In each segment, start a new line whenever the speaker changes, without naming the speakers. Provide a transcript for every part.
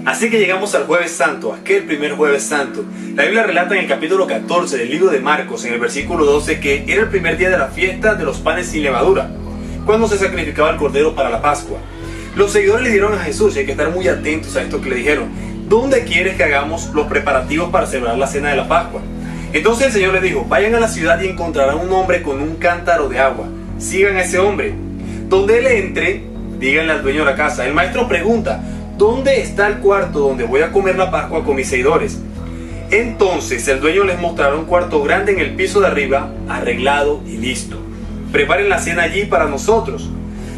Así que llegamos al Jueves Santo, aquel primer Jueves Santo. La Biblia relata en el capítulo 14 del libro de Marcos, en el versículo 12, que era el primer día de la fiesta de los panes sin levadura, cuando se sacrificaba el cordero para la Pascua. Los seguidores le dieron a Jesús, y hay que estar muy atentos a esto que le dijeron: ¿dónde quieres que hagamos los preparativos para celebrar la cena de la Pascua? Entonces el Señor les dijo: vayan a la ciudad y encontrarán un hombre con un cántaro de agua. Sigan a ese hombre. Donde él entre, díganle al dueño de la casa. El maestro pregunta: ¿dónde está el cuarto donde voy a comer la Pascua con mis seguidores? Entonces el dueño les mostrará un cuarto grande en el piso de arriba, arreglado y listo. Preparen la cena allí para nosotros.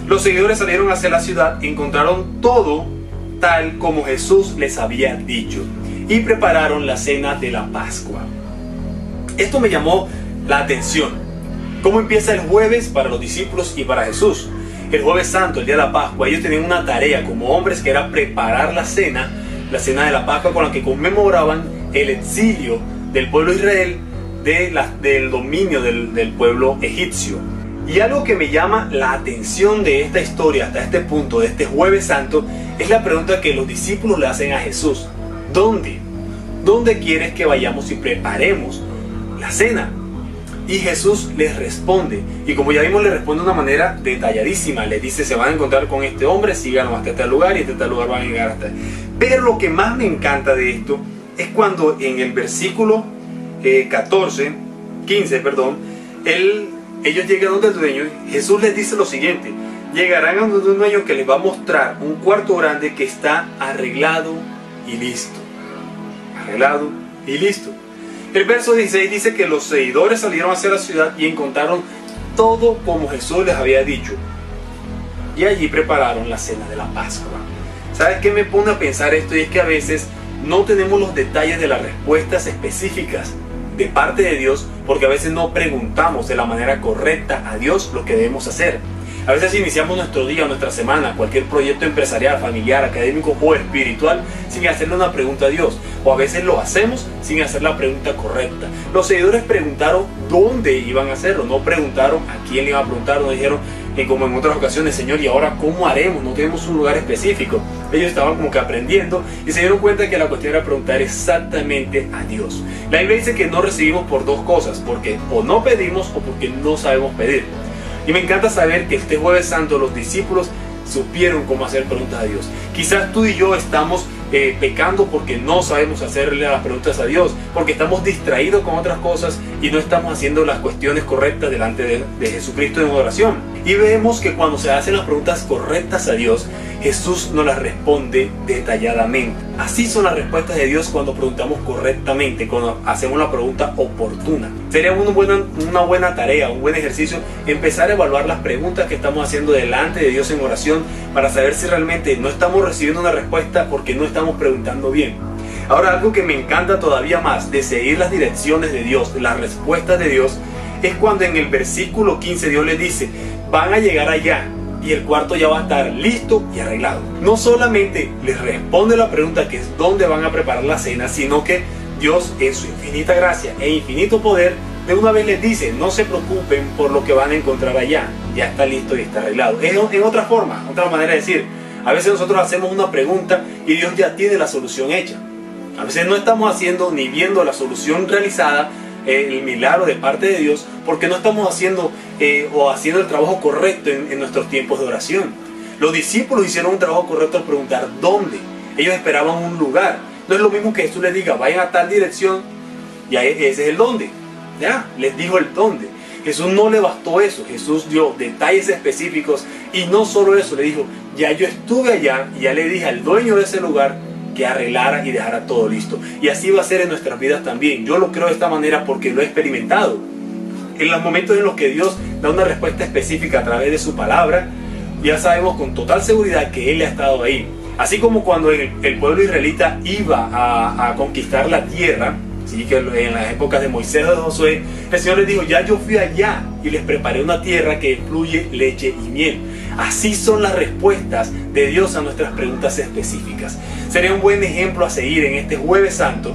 Los seguidores salieron hacia la ciudad y encontraron todo tal como Jesús les había dicho, y prepararon la cena de la Pascua. Esto me llamó la atención. ¿Cómo empieza el jueves para los discípulos y para Jesús? El Jueves Santo, el día de la Pascua, ellos tenían una tarea como hombres que era preparar la cena de la Pascua, con la que conmemoraban el exilio del pueblo de Israel del dominio del pueblo egipcio. Y algo que me llama la atención de esta historia hasta este punto, de este Jueves Santo, es la pregunta que los discípulos le hacen a Jesús: ¿dónde? ¿Dónde quieres que vayamos y preparemos la cena? Y Jesús les responde, y como ya vimos, le responde de una manera detalladísima. Les dice: se van a encontrar con este hombre, síganlo hasta este lugar, y hasta este lugar van a llegar hasta. Pero lo que más me encanta de esto es cuando en el versículo 15, ellos llegan donde el dueño. Jesús les dice lo siguiente: llegarán a donde un dueño que les va a mostrar un cuarto grande que está arreglado y listo. Arreglado y listo. El verso 16 dice que los seguidores salieron hacia la ciudad y encontraron todo como Jesús les había dicho. Y allí prepararon la cena de la Pascua. ¿Sabes qué me pone a pensar esto? Y es que a veces no tenemos los detalles de las respuestas específicas de parte de Dios, porque a veces no preguntamos de la manera correcta a Dios lo que debemos hacer. A veces iniciamos nuestro día, nuestra semana, cualquier proyecto empresarial, familiar, académico o espiritual sin hacerle una pregunta a Dios. O a veces lo hacemos sin hacer la pregunta correcta. Los seguidores preguntaron dónde iban a hacerlo, no preguntaron a quién le iban a preguntar, no dijeron como en otras ocasiones: Señor, ¿y ahora cómo haremos? No tenemos un lugar específico. Ellos estaban como que aprendiendo y se dieron cuenta que la cuestión era preguntar exactamente a Dios. La Biblia dice que no recibimos por dos cosas: porque o no pedimos o porque no sabemos pedir. Y me encanta saber que este Jueves Santo los discípulos supieron cómo hacer preguntas a Dios. Quizás tú y yo estamos pecando porque no sabemos hacerle las preguntas a Dios, porque estamos distraídos con otras cosas y no estamos haciendo las cuestiones correctas delante de Jesucristo en oración. Y vemos que cuando se hacen las preguntas correctas a Dios, Jesús nos las responde detalladamente. Así son las respuestas de Dios cuando preguntamos correctamente, cuando hacemos la pregunta oportuna. Sería una buena tarea, un buen ejercicio, empezar a evaluar las preguntas que estamos haciendo delante de Dios en oración, para saber si realmente no estamos recibiendo una respuesta porque no estamos preguntando bien. Ahora, algo que me encanta todavía más de seguir las direcciones de Dios, las respuestas de Dios, es cuando en el versículo 15 Dios les dice: van a llegar allá y el cuarto ya va a estar listo y arreglado. No solamente les responde la pregunta que es dónde van a preparar la cena, sino que Dios, en su infinita gracia e infinito poder, de una vez les dice: no se preocupen por lo que van a encontrar allá, ya está listo y está arreglado. Es en otra manera de decir, a veces nosotros hacemos una pregunta y Dios ya tiene la solución hecha. A veces no estamos haciendo ni viendo la solución realizada, el milagro de parte de Dios, porque no estamos haciendo el trabajo correcto en nuestros tiempos de oración. Los discípulos hicieron un trabajo correcto al preguntar dónde. Ellos esperaban un lugar. No es lo mismo que Jesús les diga: vayan a tal dirección, y ese es el dónde. Ya, les dijo el dónde. Jesús no le bastó eso. Jesús dio detalles específicos, y no solo eso, le dijo: ya yo estuve allá y ya le dije al dueño de ese lugar que arreglara y dejara todo listo. Y así va a ser en nuestras vidas también. Yo lo creo de esta manera porque lo he experimentado. En los momentos en los que Dios da una respuesta específica a través de su palabra, ya sabemos con total seguridad que Él ha estado ahí. Así como cuando el pueblo israelita iba a conquistar la tierra, ¿sí? Que en las épocas de Moisés o de Josué, el Señor les dijo: ya yo fui allá y les preparé una tierra que fluye leche y miel. Así son las respuestas de Dios a nuestras preguntas específicas. Sería un buen ejemplo a seguir en este Jueves Santo,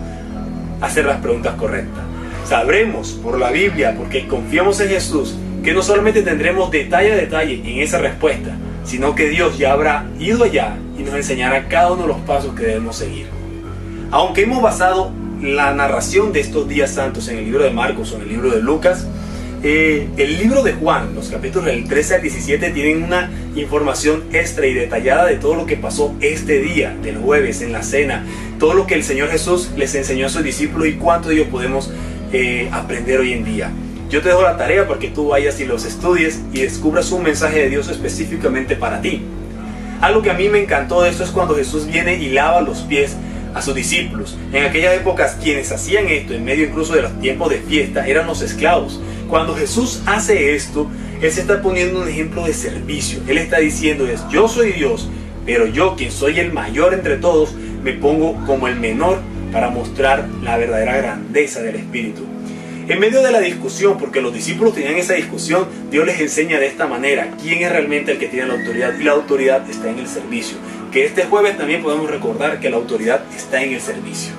hacer las preguntas correctas. Sabremos por la Biblia, porque confiamos en Jesús, que no solamente tendremos detalle a detalle en esa respuesta, sino que Dios ya habrá ido allá y nos enseñará cada uno de los pasos que debemos seguir. Aunque hemos basado la narración de estos días santos en el libro de Marcos o en el libro de Lucas, el libro de Juan, los capítulos del 13 al 17 tienen una información extra y detallada de todo lo que pasó este día del jueves en la cena, todo lo que el Señor Jesús les enseñó a sus discípulos y cuánto de ellos podemos aprender hoy en día. Yo te dejo la tarea para que tú vayas y los estudies y descubras un mensaje de Dios específicamente para ti. Algo que a mí me encantó de esto es cuando Jesús viene y lava los pies a sus discípulos. En aquellas épocas quienes hacían esto en medio incluso de los tiempos de fiesta eran los esclavos. Cuando Jesús hace esto, Él se está poniendo un ejemplo de servicio. Él está diciendo yo soy Dios, pero yo, quien soy el mayor entre todos, me pongo como el menor para mostrar la verdadera grandeza del Espíritu. En medio de la discusión, porque los discípulos tenían esa discusión, Dios les enseña de esta manera quién es realmente el que tiene la autoridad, y la autoridad está en el servicio. Que este jueves también podemos recordar que la autoridad está en el servicio.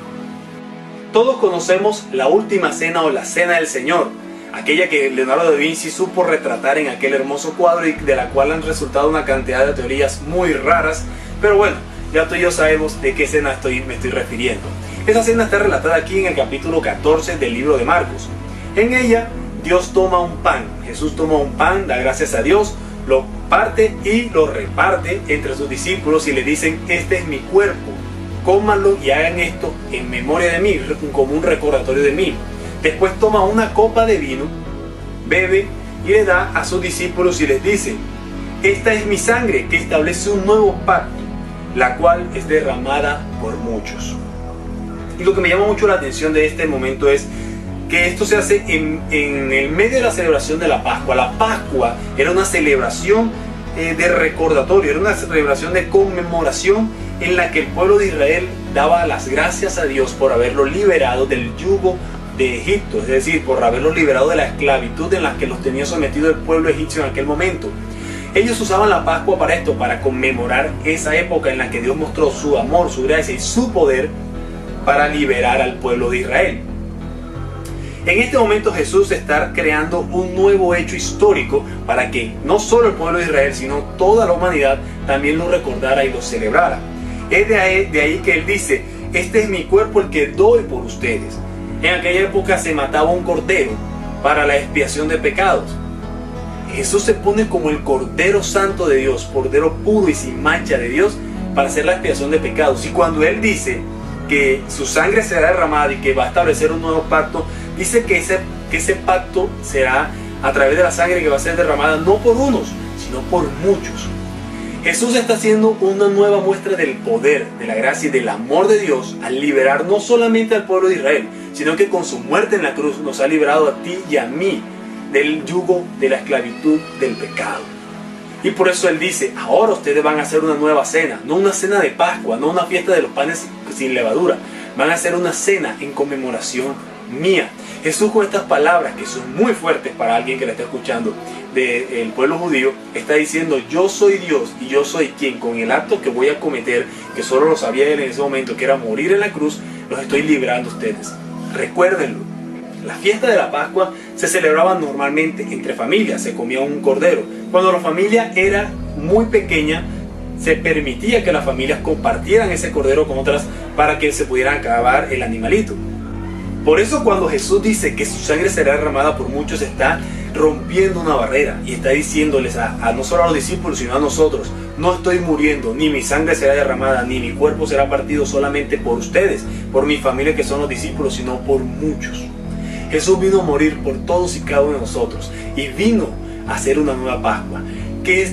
Todos conocemos la última cena o la cena del Señor, aquella que Leonardo da Vinci supo retratar en aquel hermoso cuadro y de la cual han resultado una cantidad de teorías muy raras, pero bueno, ya tú y yo sabemos de qué cena me estoy refiriendo. Esa cena está relatada aquí en el capítulo 14 del libro de Marcos. En ella, Dios toma un pan, Jesús toma un pan, da gracias a Dios, lo parte y lo reparte entre sus discípulos y le dicen, este es mi cuerpo, cómanlo y hagan esto en memoria de mí, como un recordatorio de mí. Después toma una copa de vino, bebe y le da a sus discípulos y les dice, esta es mi sangre que establece un nuevo pacto, la cual es derramada por muchos. Y lo que me llama mucho la atención de este momento es que esto se hace en el medio de la celebración de la Pascua. La Pascua era una celebración de recordatorio, era una celebración de conmemoración en la que el pueblo de Israel daba las gracias a Dios por haberlo liberado del yugo de Egipto, es decir, por haberlos liberado de la esclavitud en la que los tenía sometido el pueblo egipcio en aquel momento. Ellos usaban la Pascua para esto, para conmemorar esa época en la que Dios mostró su amor, su gracia y su poder para liberar al pueblo de Israel. En este momento Jesús está creando un nuevo hecho histórico para que no solo el pueblo de Israel, sino toda la humanidad también lo recordara y lo celebrara. Es de ahí que Él dice, este es mi cuerpo el que doy por ustedes. En aquella época se mataba un cordero para la expiación de pecados. Jesús se pone como el Cordero Santo de Dios, Cordero puro y sin mancha de Dios, para hacer la expiación de pecados. Y cuando Él dice que su sangre será derramada y que va a establecer un nuevo pacto, dice que ese pacto será a través de la sangre que va a ser derramada no por unos, sino por muchos. Jesús está haciendo una nueva muestra del poder, de la gracia y del amor de Dios al liberar no solamente al pueblo de Israel, sino que con su muerte en la cruz nos ha librado a ti y a mí del yugo de la esclavitud del pecado. Y por eso Él dice, ahora ustedes van a hacer una nueva cena, no una cena de Pascua, no una fiesta de los panes sin levadura, van a hacer una cena en conmemoración mía. Jesús, con estas palabras que son muy fuertes para alguien que la está escuchando del pueblo judío, está diciendo, yo soy Dios y yo soy quien con el acto que voy a cometer, que solo lo sabía Él en ese momento, que era morir en la cruz, los estoy librando a ustedes. Recuérdenlo. La fiesta de la Pascua se celebraba normalmente entre familias, se comía un cordero. Cuando la familia era muy pequeña, se permitía que las familias compartieran ese cordero con otras para que se pudiera acabar el animalito. Por eso cuando Jesús dice que su sangre será derramada por muchos, está rompiendo una barrera y está diciéndoles no solo a los discípulos, sino a nosotros, no estoy muriendo, ni mi sangre será derramada, ni mi cuerpo será partido solamente por ustedes, por mi familia que son los discípulos, sino por muchos. Jesús vino a morir por todos y cada uno de nosotros y vino a hacer una nueva Pascua. ¿Qué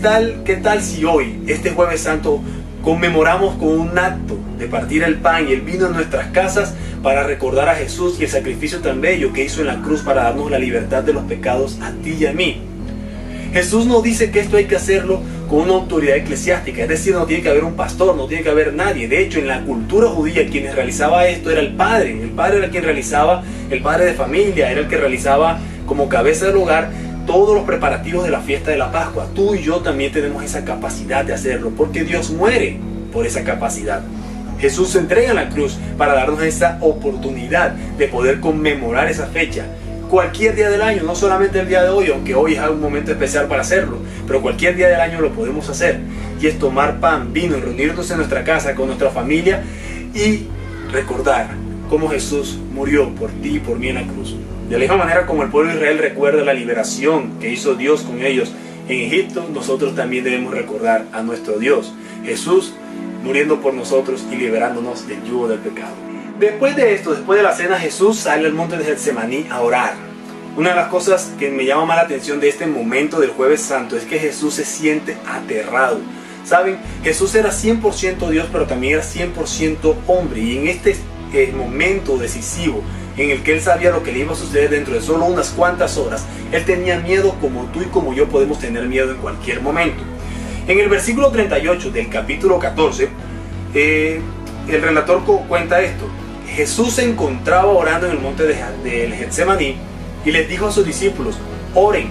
tal si hoy, este Jueves Santo, conmemoramos con un acto de partir el pan y el vino en nuestras casas para recordar a Jesús y el sacrificio tan bello que hizo en la cruz para darnos la libertad de los pecados a ti y a mí? Jesús nos dice que esto hay que hacerlo con una autoridad eclesiástica, es decir, no tiene que haber un pastor, no tiene que haber nadie. De hecho, en la cultura judía, quien realizaba esto era el padre era quien realizaba, el padre de familia, era el que realizaba como cabeza del hogar todos los preparativos de la fiesta de la Pascua. Tú y yo también tenemos esa capacidad de hacerlo, porque Dios muere por esa capacidad. Jesús se entrega en la cruz para darnos esa oportunidad de poder conmemorar esa fecha cualquier día del año, no solamente el día de hoy, aunque hoy es un momento especial para hacerlo, pero cualquier día del año lo podemos hacer. Y es tomar pan, vino, y reunirnos en nuestra casa con nuestra familia y recordar cómo Jesús murió por ti y por mí en la cruz. De la misma manera como el pueblo de Israel recuerda la liberación que hizo Dios con ellos en Egipto, nosotros también debemos recordar a nuestro Dios, Jesús, muriendo por nosotros y liberándonos del yugo del pecado. Después de esto, después de la cena, Jesús sale al monte de Getsemaní a orar. Una de las cosas que me llama más la atención de este momento del Jueves Santo es que Jesús se siente aterrado. ¿Saben? Jesús era 100% Dios, pero también era 100% hombre. Y en este momento decisivo, en el que él sabía lo que le iba a suceder dentro de solo unas cuantas horas, él tenía miedo como tú y como yo podemos tener miedo en cualquier momento. En el versículo 38 del capítulo 14, el relator cuenta esto. Jesús se encontraba orando en el monte del Getsemaní y les dijo a sus discípulos: oren,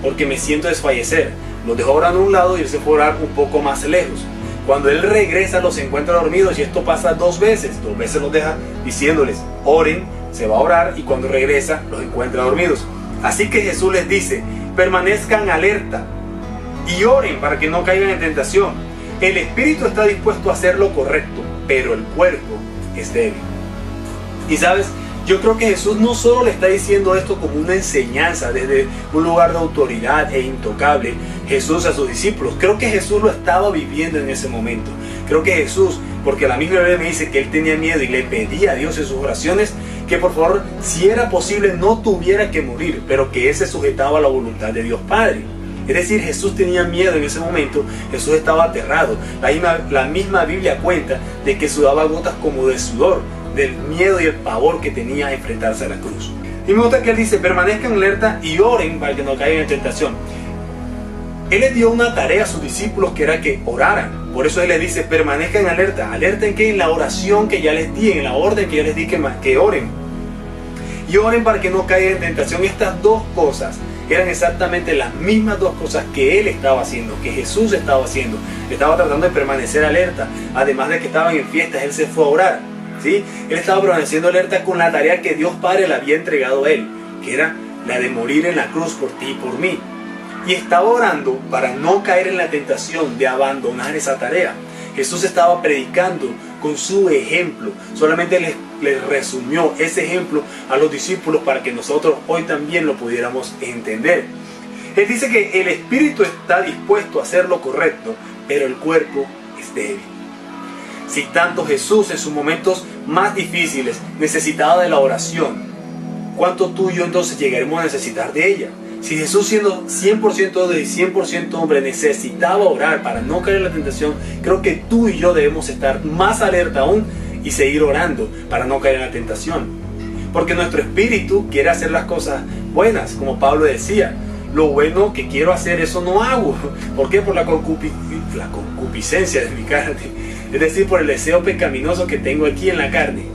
porque me siento desfallecer. Los dejó orando a un lado y él se fue a orar un poco más lejos. Cuando él regresa los encuentra dormidos, y esto pasa dos veces los deja diciéndoles: oren, se va a orar, y cuando regresa los encuentra dormidos. Así que Jesús les dice: permanezcan alerta y oren para que no caigan en tentación. El espíritu está dispuesto a hacer lo correcto, pero el cuerpo es débil. Y sabes, yo creo que Jesús no solo le está diciendo esto como una enseñanza desde un lugar de autoridad e intocable, Jesús a sus discípulos. Creo que Jesús lo estaba viviendo en ese momento. Creo que Jesús, porque la misma Biblia me dice que él tenía miedo y le pedía a Dios en sus oraciones que por favor, si era posible, no tuviera que morir, pero que él se sujetaba a la voluntad de Dios Padre. Es decir, Jesús tenía miedo en ese momento, Jesús estaba aterrado. La misma Biblia cuenta de que sudaba gotas como de sudor, del miedo y el pavor que tenía a enfrentarse a la cruz. Y me gusta que él dice: permanezcan alerta y oren para que no caigan en tentación. Él les dio una tarea a sus discípulos, que era que oraran. Por eso él les dice: permanezcan alerta. ¿Alerta en qué? En la oración que ya les di, en la orden que ya les di que oren. Y oren para que no caigan en tentación. Estas dos cosas eran exactamente las mismas dos cosas que él estaba haciendo, que Jesús estaba haciendo. Estaba tratando de permanecer alerta. Además de que estaban en fiestas, él se fue a orar, ¿sí? Él estaba permaneciendo alerta con la tarea que Dios Padre le había entregado a él, que era la de morir en la cruz por ti y por mí. Y estaba orando para no caer en la tentación de abandonar esa tarea. Jesús estaba predicando con su ejemplo. Solamente les resumió ese ejemplo a los discípulos para que nosotros hoy también lo pudiéramos entender. Él dice que el espíritu está dispuesto a hacer lo correcto, pero el cuerpo es débil. Si tanto Jesús en sus momentos más difíciles necesitaba de la oración, ¿cuánto tú y yo entonces llegaremos a necesitar de ella? Si Jesús, siendo 100% de 100% hombre, necesitaba orar para no caer en la tentación, creo que tú y yo debemos estar más alerta aún y seguir orando para no caer en la tentación. Porque nuestro espíritu quiere hacer las cosas buenas, como Pablo decía: lo bueno que quiero hacer, eso no hago. ¿Por qué? Por la concupiscencia de mi carne. Es decir, por el deseo pecaminoso que tengo aquí en la carne.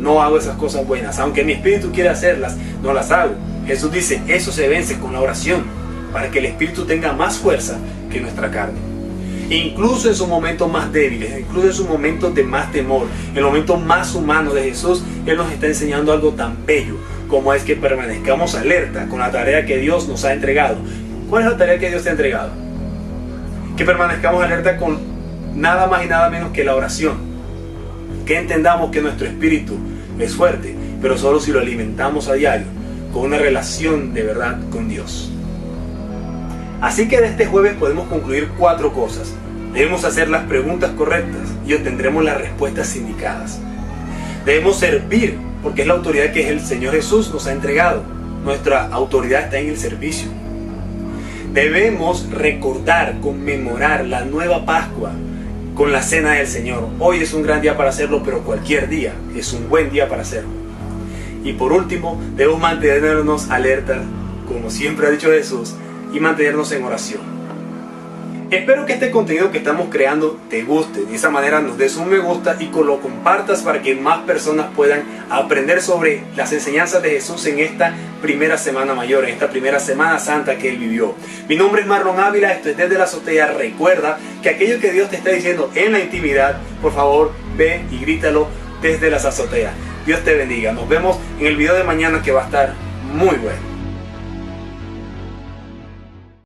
No hago esas cosas buenas. Aunque mi espíritu quiera hacerlas, no las hago. Jesús dice: eso se vence con la oración, para que el espíritu tenga más fuerza que nuestra carne. Incluso en sus momentos más débiles, incluso en sus momentos de más temor, en el momento más humano de Jesús, Él nos está enseñando algo tan bello como es que permanezcamos alerta con la tarea que Dios nos ha entregado. ¿Cuál es la tarea que Dios te ha entregado? Que permanezcamos alerta con nada más y nada menos que la oración. Que entendamos que nuestro espíritu es fuerte, pero solo si lo alimentamos a diario, con una relación de verdad con Dios. Así que de este jueves podemos concluir 4 cosas. Debemos hacer las preguntas correctas y obtendremos las respuestas indicadas. Debemos servir, porque es la autoridad que el Señor Jesús nos ha entregado. Nuestra autoridad está en el servicio. Debemos recordar, conmemorar la nueva Pascua con la cena del Señor. Hoy es un gran día para hacerlo, pero cualquier día es un buen día para hacerlo. Y por último, debemos mantenernos alerta, como siempre ha dicho Jesús, y mantenernos en oración. Espero que este contenido que estamos creando te guste. De esa manera nos des un me gusta y lo compartas para que más personas puedan aprender sobre las enseñanzas de Jesús en esta primera semana mayor, en esta primera semana santa que Él vivió. Mi nombre es Marlon Ávila, esto es Desde la Azotea. Recuerda que aquello que Dios te está diciendo en la intimidad, por favor, ve y grítalo desde las azoteas. Dios te bendiga. Nos vemos en el video de mañana, que va a estar muy bueno.